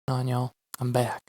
On y'all, I'm back.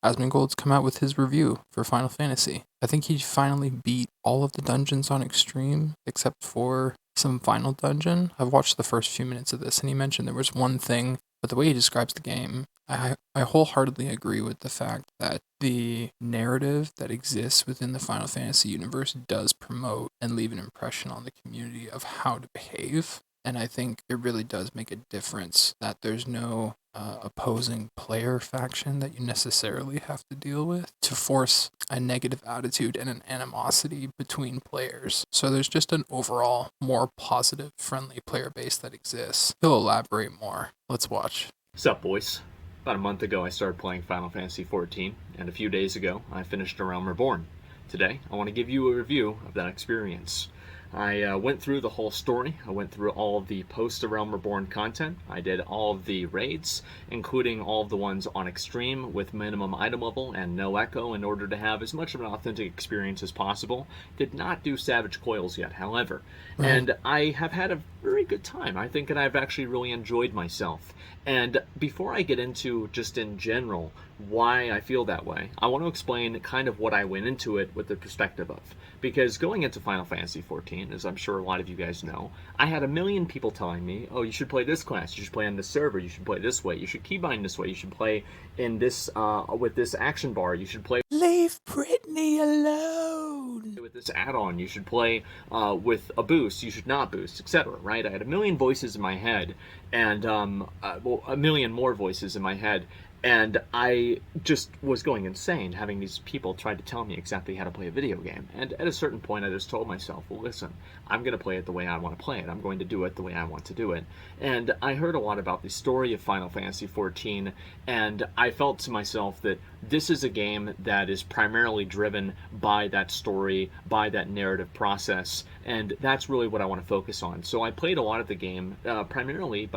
Asmongold's come out with his review for Final Fantasy. I think he finally beat all of the dungeons on Extreme except for some final dungeon. I've watched the first few minutes of this and he mentioned there was one thing, but the way he describes the game, I wholeheartedly agree with the fact that the narrative that exists within the Final Fantasy universe does promote and leave an impression on the community of how to behave. And I think it really does make a difference that there's no opposing player faction that you necessarily have to deal with to force a negative attitude and an animosity between players. So there's just an overall more positive, friendly player base that exists. He'll elaborate more. Let's watch. What's up, boys? About a month ago, I started playing Final Fantasy XIV, and a few days ago, I finished A Realm Reborn. Today, I want to give you a review of that experience. I went through the whole story. I went through all of the post-A Realm Reborn content. I did all of the raids, including all of the ones on Extreme with minimum item level and no echo in order to have as much of an authentic experience as possible. Did not do Savage Coils yet, however. Right. And I have had a very good time. I think that I've actually really enjoyed myself. And before I get into just in general why I feel that way, I want to explain kind of what I went into it with the perspective of. Because going into Final Fantasy XIV, as I'm sure a lot of you guys know, I had a million people telling me, oh, you should play this class, you should play on this server, you should play this way, you should keybind this way, you should play in this, with this action bar, you should play... Leave Brittany alone! With this add-on, you should play with a boost, you should not boost, etc., right? I had a million voices in my head, and, a million more voices in my head, and I just was going insane having these people try to tell me exactly how to play a video game. And at a certain point, I just told myself, well, listen, I'm going to play it the way I want to play it. I'm going to do it the way I want to do it. And I heard a lot about the story of Final Fantasy XIV, and I felt to myself that this is a game that is primarily driven by that story, by that narrative process, and that's really what I want to focus on. So I played a lot of the game primarily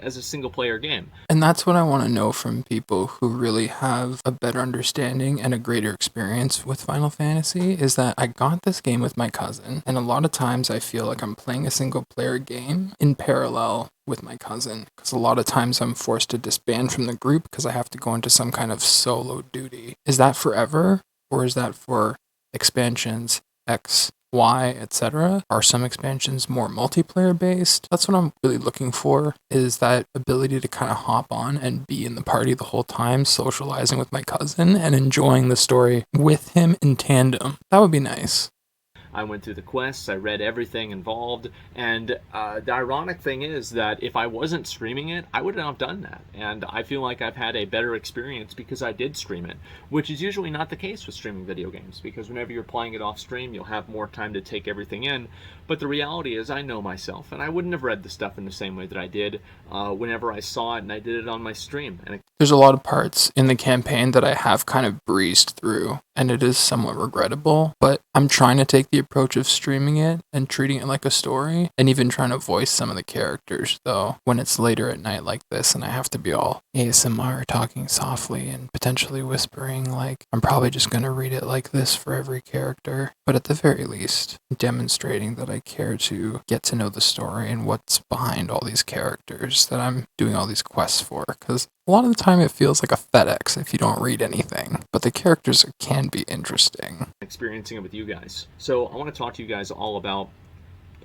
as a single-player game. And that's what I want to know from people who really have a better understanding and a greater experience with Final Fantasy, is that I got this game with my cousin, and a lot of times I feel like I'm playing a single-player game in parallel with my cousin, because a lot of times I'm forced to disband from the group because I have to go into some kind of solo duty. Is that forever, or is that for expansions X, Y, etc.? Are some expansions more multiplayer based? That's what I'm really looking for, is that ability to kind of hop on and be in the party the whole time, socializing with my cousin and enjoying the story with him in tandem. That would be nice. I went through the quests, I read everything involved, and the ironic thing is that if I wasn't streaming it, I would not have done that. And I feel like I've had a better experience because I did stream it, which is usually not the case with streaming video games, because whenever you're playing it off stream, you'll have more time to take everything in. But the reality is I know myself, and I wouldn't have read the stuff in the same way that I did whenever I saw it and I did it on my stream. And there's a lot of parts in the campaign that I have kind of breezed through, and it is somewhat regrettable, but I'm trying to take the approach of streaming it and treating it like a story, and even trying to voice some of the characters, though, when it's later at night like this and I have to be all ASMR, talking softly and potentially whispering, like, I'm probably just going to read it like this for every character, but at the very least, demonstrating that I care to get to know the story and what's behind all these characters that I'm doing all these quests for, because a lot of the time it feels like a FedEx if you don't read anything, but the characters can be interesting. Experiencing it with you guys. So I want to talk to you guys all about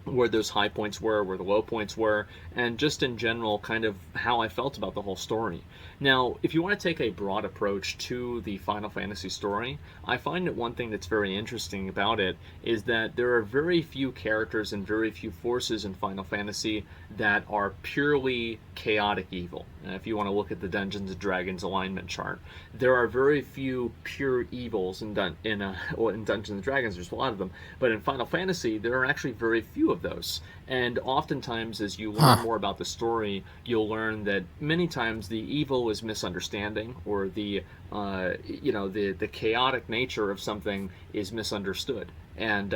where those high points were, where the low points were, and just in general kind of how I felt about the whole story. Now, if you want to take a broad approach to the Final Fantasy story, I find that one thing that's very interesting about it is that there are very few characters and very few forces in Final Fantasy that are purely chaotic evil. If you want to look at the Dungeons and Dragons alignment chart, there are very few pure evils in Dungeons and Dragons. There's a lot of them, but in Final Fantasy, there are actually very few of those. And oftentimes, as you learn more about the story, you'll learn that many times the evil is misunderstanding, or the chaotic nature of something is misunderstood. And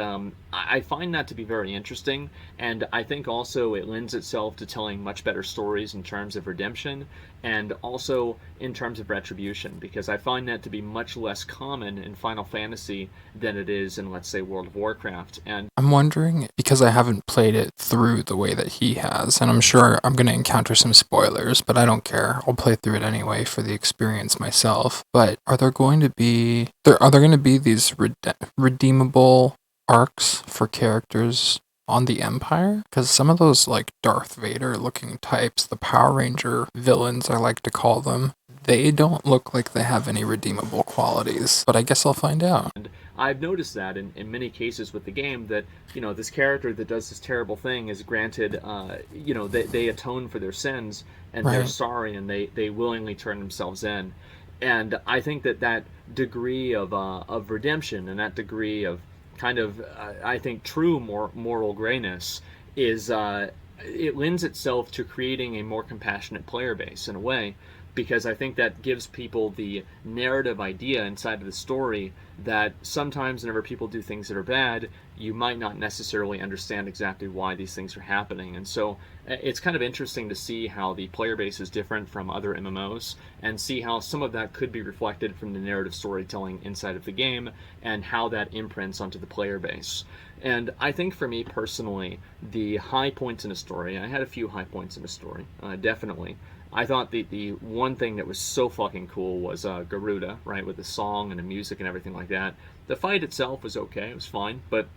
I find that to be very interesting, and I think also it lends itself to telling much better stories in terms of redemption and also in terms of retribution, because I find that to be much less common in Final Fantasy than it is in, let's say, World of Warcraft. And I'm wondering, because I haven't played it through the way that he has, and I'm sure I'm going to encounter some spoilers, but I don't care. I'll play through it anyway for the experience myself. But are there going to be these redeemable arcs for characters on the Empire? Because some of those, like, Darth Vader looking types, the Power Ranger villains I like to call them, they don't look like they have any redeemable qualities, but I guess I'll find out. I've noticed that in many cases with the game that, this character that does this terrible thing is granted, they atone for their sins and they're Right. sorry and they willingly turn themselves in. And I think that degree of redemption and that degree of kind of, I think, true moral grayness is, it lends itself to creating a more compassionate player base in a way, because I think that gives people the narrative idea inside of the story that sometimes whenever people do things that are bad, you might not necessarily understand exactly why these things are happening. And so it's kind of interesting to see how the player base is different from other MMOs and see how some of that could be reflected from the narrative storytelling inside of the game and how that imprints onto the player base. And I think for me personally, the high points in a story, I had a few high points in a story, definitely. I thought the one thing that was so fucking cool was Garuda, right, with the song and the music and everything like that. The fight itself was okay, it was fine, but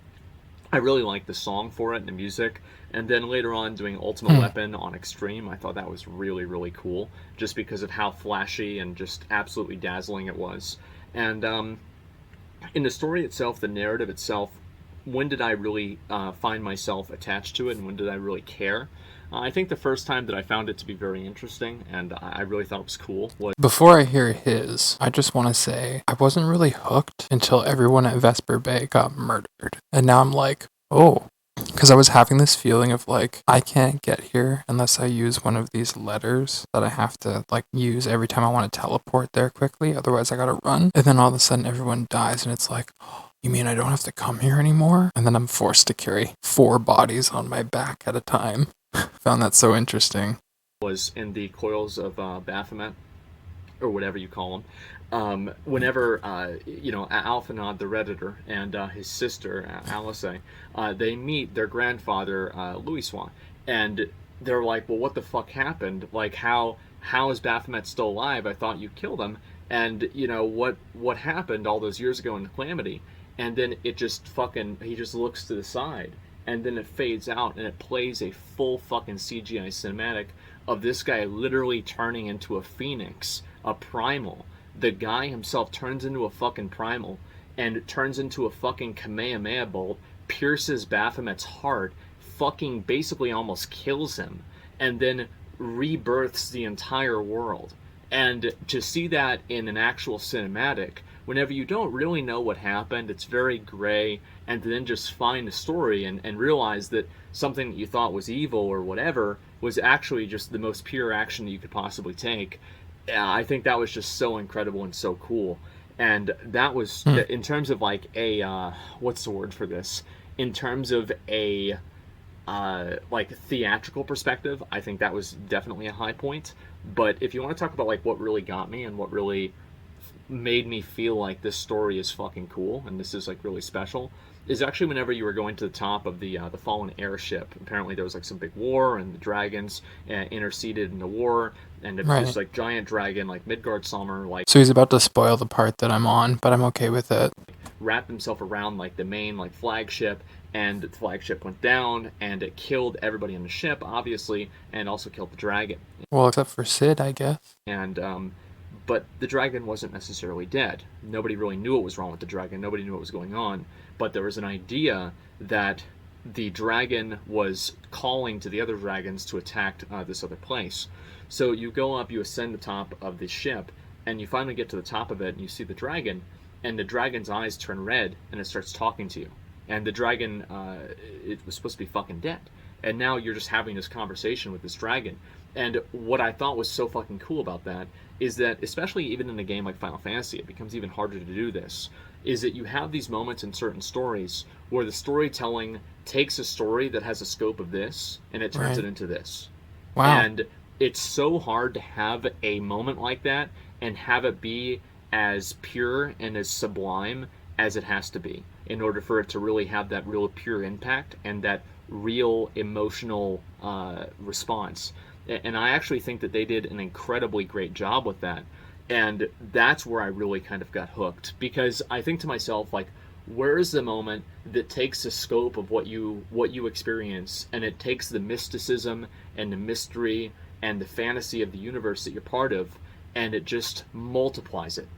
I really liked the song for it and the music. And then later on, doing Ultimate Hmm. Weapon on Extreme, I thought that was really, really cool, just because of how flashy and just absolutely dazzling it was. And in the story itself, the narrative itself, when did I really find myself attached to it, and when did I really care? I think the first time that I found it to be very interesting and I really thought it was cool was Before I hear his, I just want to say I wasn't really hooked until everyone at Vesper Bay got murdered. And now I'm like, oh. Because I was having this feeling of like, I can't get here unless I use one of these letters that I have to like use every time I want to teleport there quickly. Otherwise, I gotta run. And then all of a sudden, everyone dies, and it's like, you mean I don't have to come here anymore? And then I'm forced to carry 4 bodies on my back at a time. Found that so interesting. in the coils of Baphomet, or whatever you call them. Whenever Alphanod the Redditor and his sister Alice, they meet their grandfather Louisoix, and they're like, "Well, what the fuck happened? Like, how is Baphomet still alive? I thought you killed him." And what happened all those years ago in Calamity? And then it just fucking he just looks to the side, and then it fades out, and it plays a full fucking CGI cinematic of this guy literally turning into a phoenix, a primal. The guy himself turns into a fucking primal and turns into a fucking Kamehameha bolt, pierces Baphomet's heart, fucking basically almost kills him, and then rebirths the entire world. And to see that in an actual cinematic, whenever you don't really know what happened, it's very gray, and then just find the story and realize that something that you thought was evil or whatever was actually just the most pure action that you could possibly take. I think that was just so incredible and so cool. And that was, Hmm. in terms of like a, what's the word for this? In terms of a like theatrical perspective, I think that was definitely a high point. But if you want to talk about like what really got me and what really made me feel like this story is fucking cool and this is like really special, is actually whenever you were going to the top of the fallen airship. Apparently there was like some big war and the dragons interceded in the war, and this Right. like giant dragon like Midgard Sommer like So he's about to spoil the part that I'm on, but I'm okay with it. wrapped himself around like the main like flagship, and the flagship went down and it killed everybody on the ship obviously, and also killed the dragon. Well, except for Sid, I guess. And but the dragon wasn't necessarily dead. Nobody really knew what was wrong with the dragon. Nobody knew what was going on. But there was an idea that the dragon was calling to the other dragons to attack this other place. So you go up, you ascend the top of the ship, and you finally get to the top of it, and you see the dragon, and the dragon's eyes turn red, and it starts talking to you. And the dragon, it was supposed to be fucking dead. and now you're just having this conversation with this dragon. And what I thought was so fucking cool about that is that, especially even in a game like Final Fantasy, it becomes even harder to do this, is that you have these moments in certain stories where the storytelling takes a story that has a scope of this and it turns Right. it into this. Wow. And it's so hard to have a moment like that and have it be as pure and as sublime as it has to be in order for it to really have that real pure impact and that real emotional response. And I actually think that they did an incredibly great job with that. And that's where I really kind of got hooked, because I think to myself, like, where is the moment that takes the scope of what you experience, and it takes the mysticism and the mystery and the fantasy of the universe that you're part of, and it just multiplies it.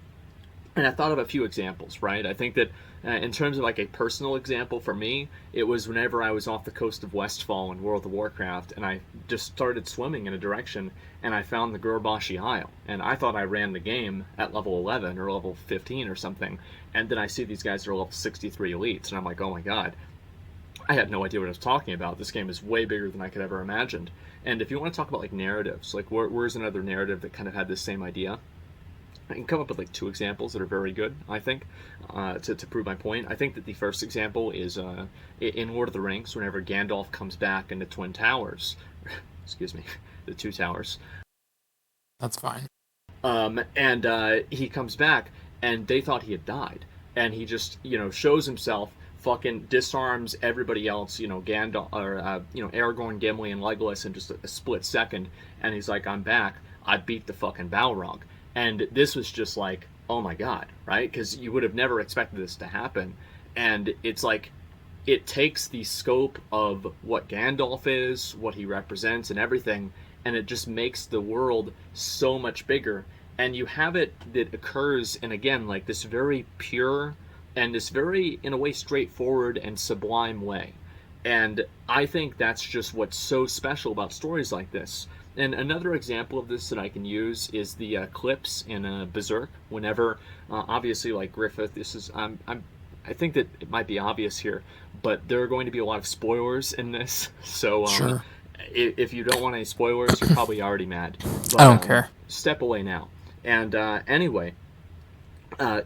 And I thought of a few examples, right? I think that in terms of like a personal example for me, it was whenever I was off the coast of Westfall in World of Warcraft, and I just started swimming in a direction, and I found the Gurbashi Isle, and I thought I ran the game at level 11 or level 15 or something, and then I see these guys that are level 63 elites, and I'm like, oh my god, I had no idea what I was talking about. This game is way bigger than I could ever imagined. And if you want to talk about like narratives, like where's another narrative that kind of had this same idea? I can come up with like two examples that are very good, I think, to prove my point. I think that the first example is in Lord of the Rings, whenever Gandalf comes back in the Twin Towers, excuse me, the Two Towers, That's fine. and he comes back, and they thought he had died, and he just shows himself, fucking disarms everybody else, Gandalf or Aragorn, Gimli, and Legolas in just a split second, and he's like, "I'm back. I beat the fucking Balrog." And this was just like, oh my god, right? Because you would have never expected this to happen, and it's like it takes the scope of what Gandalf is, what he represents, and everything, and it just makes the world so much bigger. And you have it that occurs in, again, like this very pure and this very, in a way, straightforward and sublime way. And I think that's just what's so special about stories like this. And another example of this that I can use is the clips in Berserk. Whenever, obviously, like Griffith, this is I think that it might be obvious here, but there are going to be a lot of spoilers in this. So Sure. if you don't want any spoilers, you're probably already mad. I But don't care. step away now. And anyway,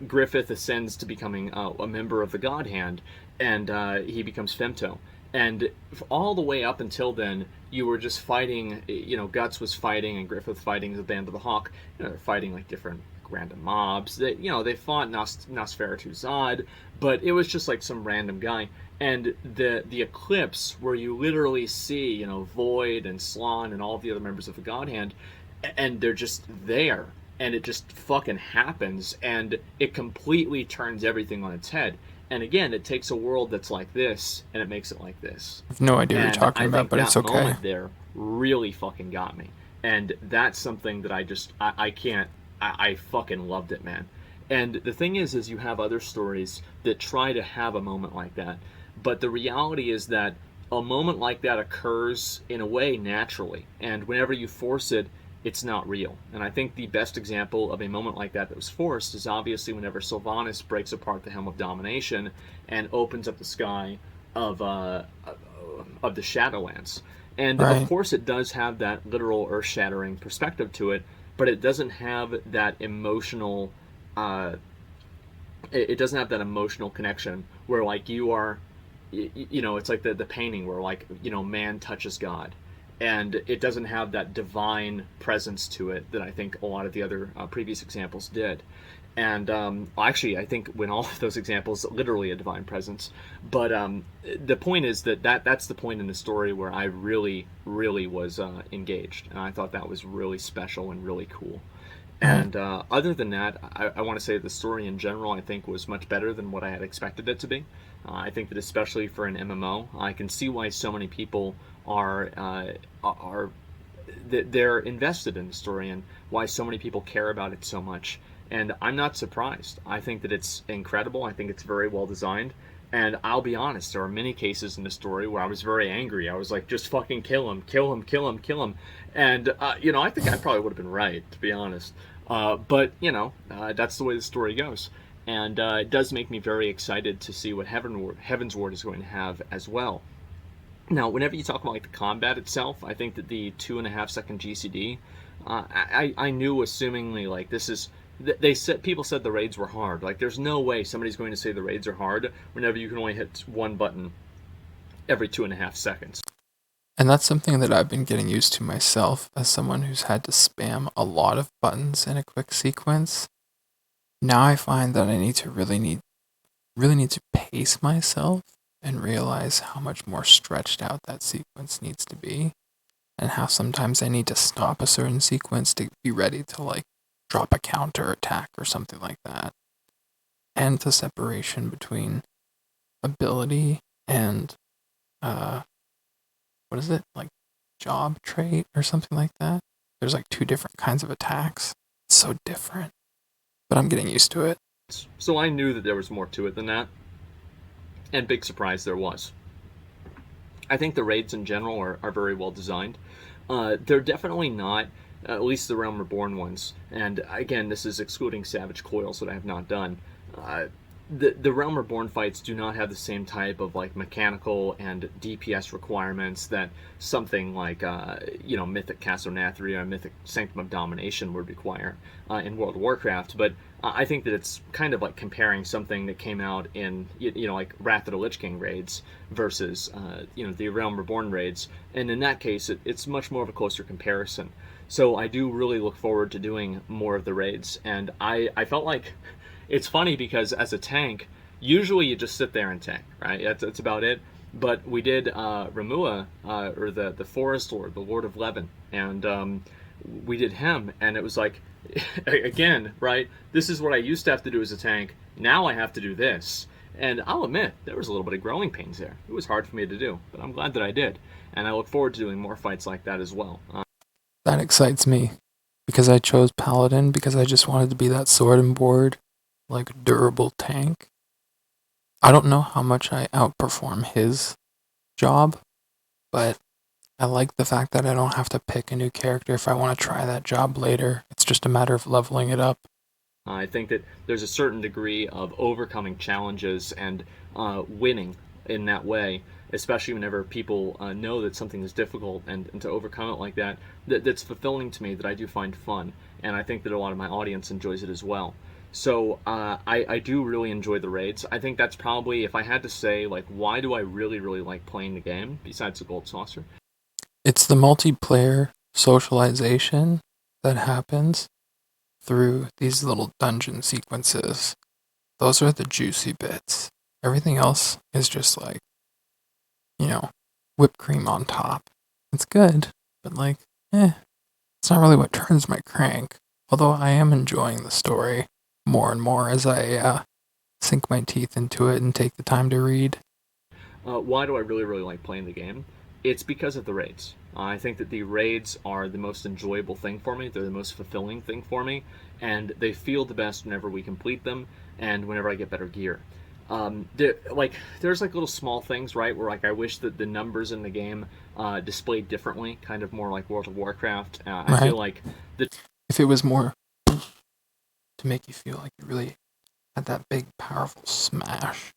Griffith ascends to becoming a member of the God Hand, and he becomes Femto. And all the way up until then, you were just fighting. Guts was fighting, and Griffith fighting the Band of the Hawk. They're fighting like different random mobs. They fought Nosferatu Zod, but it was just like some random guy. And the eclipse, where you literally see Void and Slon and all of the other members of the God Hand, and they're just there, and it just fucking happens, and it completely turns everything on its head. And again, it takes a world that's like this and it makes it like this. I have no idea what you're And talking I about, think but it's that okay. moment there really fucking got me. And that's something that I can't, I fucking loved it, man. And the thing is you have other stories that try to have a moment like that. But the reality is that a moment like that occurs in a way naturally. And whenever you force it, it's not real. And I think the best example of a moment like that was forced is obviously whenever Sylvanas breaks apart the Helm of Domination and opens up the sky of the Shadowlands. And of Right. course, it does have that literal earth-shattering perspective to it, but it doesn't have that emotional. It doesn't have that emotional connection where like you are, it's like the painting where like man touches God, and it doesn't have that divine presence to it that I think a lot of the other previous examples did. And actually, I think when all of those examples, literally a divine presence. But the point is that's the point in the story where I really, really was engaged, and I thought that was really special and really cool. Right. And other than that, I want to say the story in general I think was much better than what I had expected it to be. I think that especially for an MMO, I can see why so many people are they're invested in the story and why so many people care about it so much. And I'm not surprised. I think that it's incredible. I think it's very well designed. And I'll be honest, there are many cases in the story where I was very angry. I was like, just fucking kill him, kill him, kill him, kill him. And, I think I probably would have been right, to be honest. But, that's the way the story goes. And it does make me very excited to see what Heaven's Ward is going to have as well. Now, whenever you talk about like the combat itself, I think that the 2.5 second GCD, I knew assumingly like this is they said people said the raids were hard. Like, there's no way somebody's going to say the raids are hard whenever you can only hit one button every 2.5 seconds. And that's something that I've been getting used to myself as someone who's had to spam a lot of buttons in a quick sequence. Now I find that I really need to pace myself and realize how much more stretched out that sequence needs to be, and how sometimes I need to stop a certain sequence to be ready to like drop a counter attack or something like that. And the separation between ability and uh what is it? Like job trait or something like that. There's like two different kinds of attacks. It's so different. But I'm getting used to it. So I knew that there was more to it than that, and big surprise there was. I think the raids in general are very well designed. They're definitely not, at least the Realm Reborn ones. And again, this is excluding Savage Coils that I have not done. Uh, the Realm Reborn fights do not have the same type of like mechanical and DPS requirements that something like Mythic Castle Nathria or Mythic Sanctum of Domination would require in World of Warcraft. But I think that it's kind of like comparing something that came out in like Wrath of the Lich King raids versus the Realm Reborn raids, and in that case it's much more of a closer comparison. So I do really look forward to doing more of the raids, and I felt like it's funny because as a tank, usually you just sit there and tank, right? That's about it. But we did Ramua, or the Forest Lord, the Lord of Levin, and we did him, and it was like, again, right? This is what I used to have to do as a tank. Now I have to do this. And I'll admit, there was a little bit of growing pains there. It was hard for me to do, but I'm glad that I did. And I look forward to doing more fights like that as well. That excites me because I chose Paladin because I just wanted to be that sword and board, like durable tank. I don't know how much I outperform his job, but I like the fact that I don't have to pick a new character if I want to try that job later. It's just a matter of leveling it up. I think that there's a certain degree of overcoming challenges and winning in that way, especially whenever people know that something is difficult, and to overcome it like that's fulfilling to me, that I do find fun. And I think that a lot of my audience enjoys it as well. So I do really enjoy the raids. I think that's probably, if I had to say, like, why do I really, really like playing the game, besides the Gold Saucer? It's the multiplayer socialization that happens through these little dungeon sequences. Those are the juicy bits. Everything else is just like, you know, whipped cream on top. It's good, but like, it's not really what turns my crank. Although I am enjoying the story more and more as I sink my teeth into it and take the time to read. Why do I really, really like playing the game? It's because of the raids. I think that the raids are the most enjoyable thing for me. They're the most fulfilling thing for me, and they feel the best whenever we complete them and whenever I get better gear. There's like little small things, right? Where like I wish that the numbers in the game displayed differently, kind of more like World of Warcraft. I Right? feel like the If it was more to make you feel like you really had that big, powerful smash,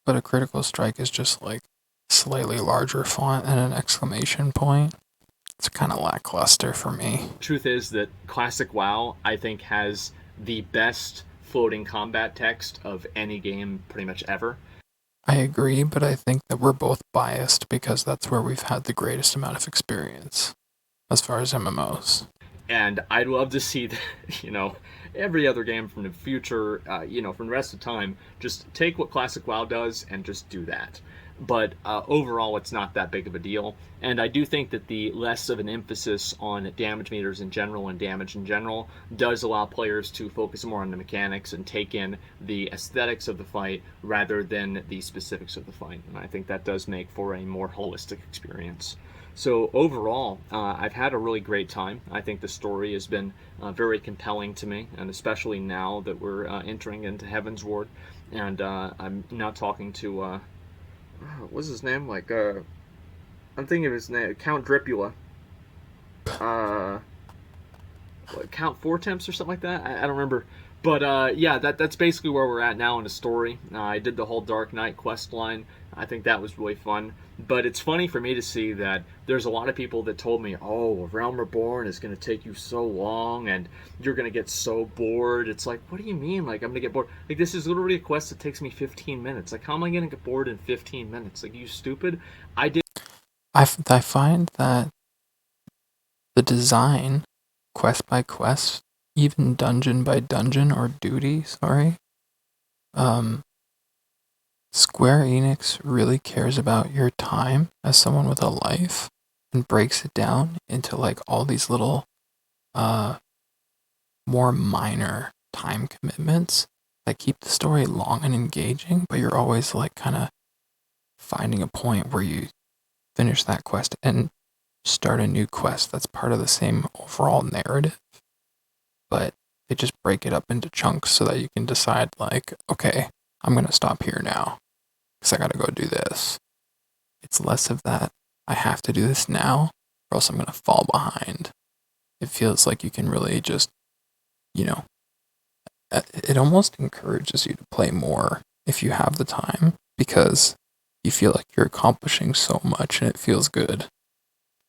but a critical strike is just like slightly larger font and an exclamation point. It's kind of lackluster for me. truth is that Classic WoW, I think, has the best floating combat text of any game pretty much ever. I agree, but I think that we're both biased because that's where we've had the greatest amount of experience as far as MMOs. And I'd love to see every other game from the future, from the rest of the time, just take what Classic WoW does and just do that. But overall, it's not that big of a deal. And I do think that the less of an emphasis on damage meters in general and damage in general does allow players to focus more on the mechanics and take in the aesthetics of the fight rather than the specifics of the fight. And I think that does make for a more holistic experience. So overall, I've had a really great time. I think the story has been very compelling to me, and especially now that we're entering into Heaven's Ward, and I'm now talking to what's his name? I'm thinking of his name, Count Dripula, uh, Count Four Temps or something like that. I don't remember. But yeah, that's basically where we're at now in the story. I did the whole Dark Knight quest line. I think that was really fun. But it's funny for me to see that there's a lot of people that told me, oh, Realm Reborn is going to take you so long and you're going to get so bored. It's like, what do you mean? Like, I'm going to get bored? Like, this is literally a quest that takes me 15 minutes. Like, how am I going to get bored in 15 minutes? Like, you stupid? I did. I find that the design, quest by quest, even dungeon by dungeon or duty, sorry, um, Square Enix really cares about your time as someone with a life and breaks it down into like all these little more minor time commitments that keep the story long and engaging, but you're always like kind of finding a point where you finish that quest and start a new quest that's part of the same overall narrative, but they just break it up into chunks so that you can decide like, okay, I'm going to stop here now because I got to go do this. It's less of that, I have to do this now or else I'm going to fall behind. It feels like you can really just, you know, it almost encourages you to play more if you have the time because you feel like you're accomplishing so much and it feels good.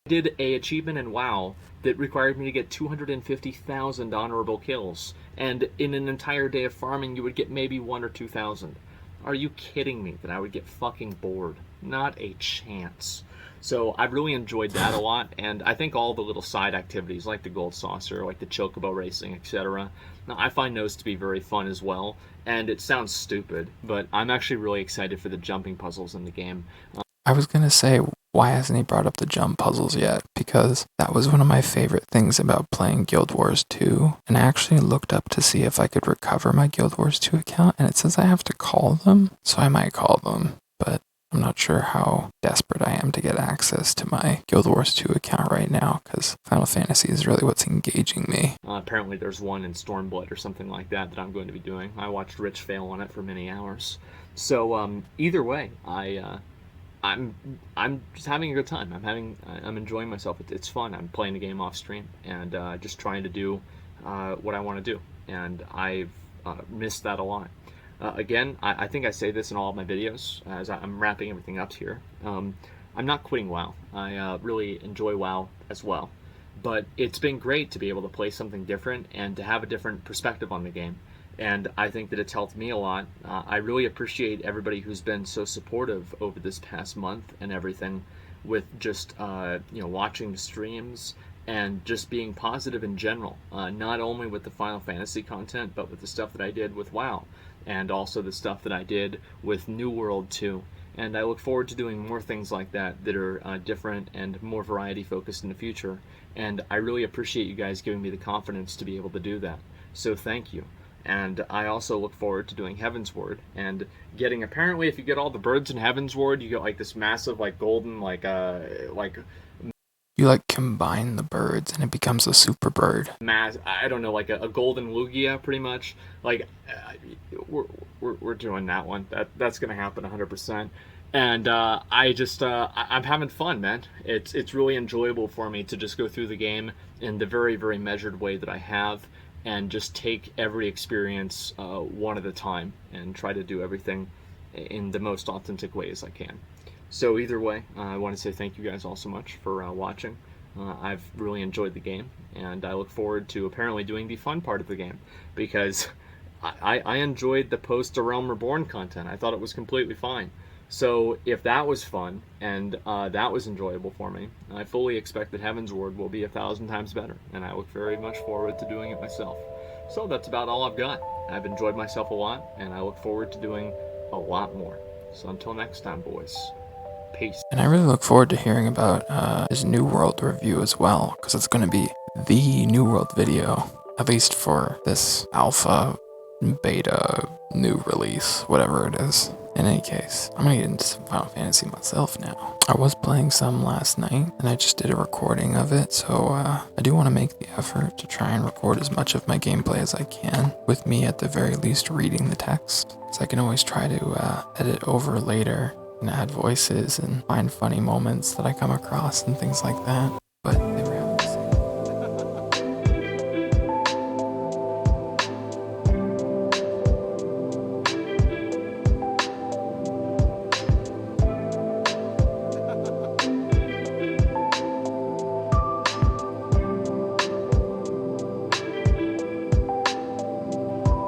Did a achievement in WoW that required me to get 250,000 honorable kills, and in an entire day of farming you would get maybe 1 or 2,000. Are you kidding me that I would get fucking bored? Not a chance. So I've really enjoyed that a lot, and I think all the little side activities like the gold saucer, like the chocobo racing, etc. I find those to be very fun as well. And it sounds stupid, but I'm actually really excited for the jumping puzzles in the game. I was gonna say, why hasn't he brought up the jump puzzles yet? Because that was one of my favorite things about playing Guild Wars 2. And I actually looked up to see if I could recover my Guild Wars 2 account, and it says I have to call them. So I might call them, but I'm not sure how desperate I am to get access to my Guild Wars 2 account right now, because Final Fantasy is really what's engaging me. Apparently there's one in Stormblood or something like that that I'm going to be doing. I watched Rich fail on it for many hours. So either way, I'm just having a good time. I'm enjoying myself. It's fun. I'm playing the game off stream and just trying to do what I want to do. And I've missed that a lot. Again, I think I say this in all of my videos as I'm wrapping everything up here. I'm not quitting WoW. I really enjoy WoW as well. But it's been great to be able to play something different and to have a different perspective on the game. And I think that it's helped me a lot. I really appreciate everybody who's been so supportive over this past month and everything, with just watching the streams and just being positive in general. Not only with the Final Fantasy content, but with the stuff that I did with WoW, and also the stuff that I did with New World 2. And I look forward to doing more things like that that are different and more variety focused in the future. And I really appreciate you guys giving me the confidence to be able to do that. So thank you. And I also look forward to doing Heavensward and getting, apparently if you get all the birds in Heavensward, you get like this massive like golden You like combine the birds and it becomes a super bird. I don't know, like a golden Lugia pretty much. Like we're doing that one. That's gonna happen 100%. And I'm having fun, man. It's really enjoyable for me to just go through the game in the very, very measured way that I have, and just take every experience one at a time and try to do everything in the most authentic way as I can. So either way, I want to say thank you guys all so much for watching. I've really enjoyed the game, and I look forward to apparently doing the fun part of the game, because I enjoyed the post to Realm Reborn content. I thought it was completely fine. So if that was fun and that was enjoyable for me, I fully expect that Heavensward will be 1,000 times better, and I look very much forward to doing it myself. So that's about all I've got. I've enjoyed myself a lot, and I look forward to doing a lot more. So until next time, boys, peace. And I really look forward to hearing about his New World review as well, because it's going to be the New World video, at least for this alpha, beta, new release, whatever it is. In any case, I'm going to get into some Final Fantasy myself now. I was playing some last night, and I just did a recording of it, so I do want to make the effort to try and record as much of my gameplay as I can, with me at the very least reading the text, so I can always try to edit over later and add voices and find funny moments that I come across and things like that.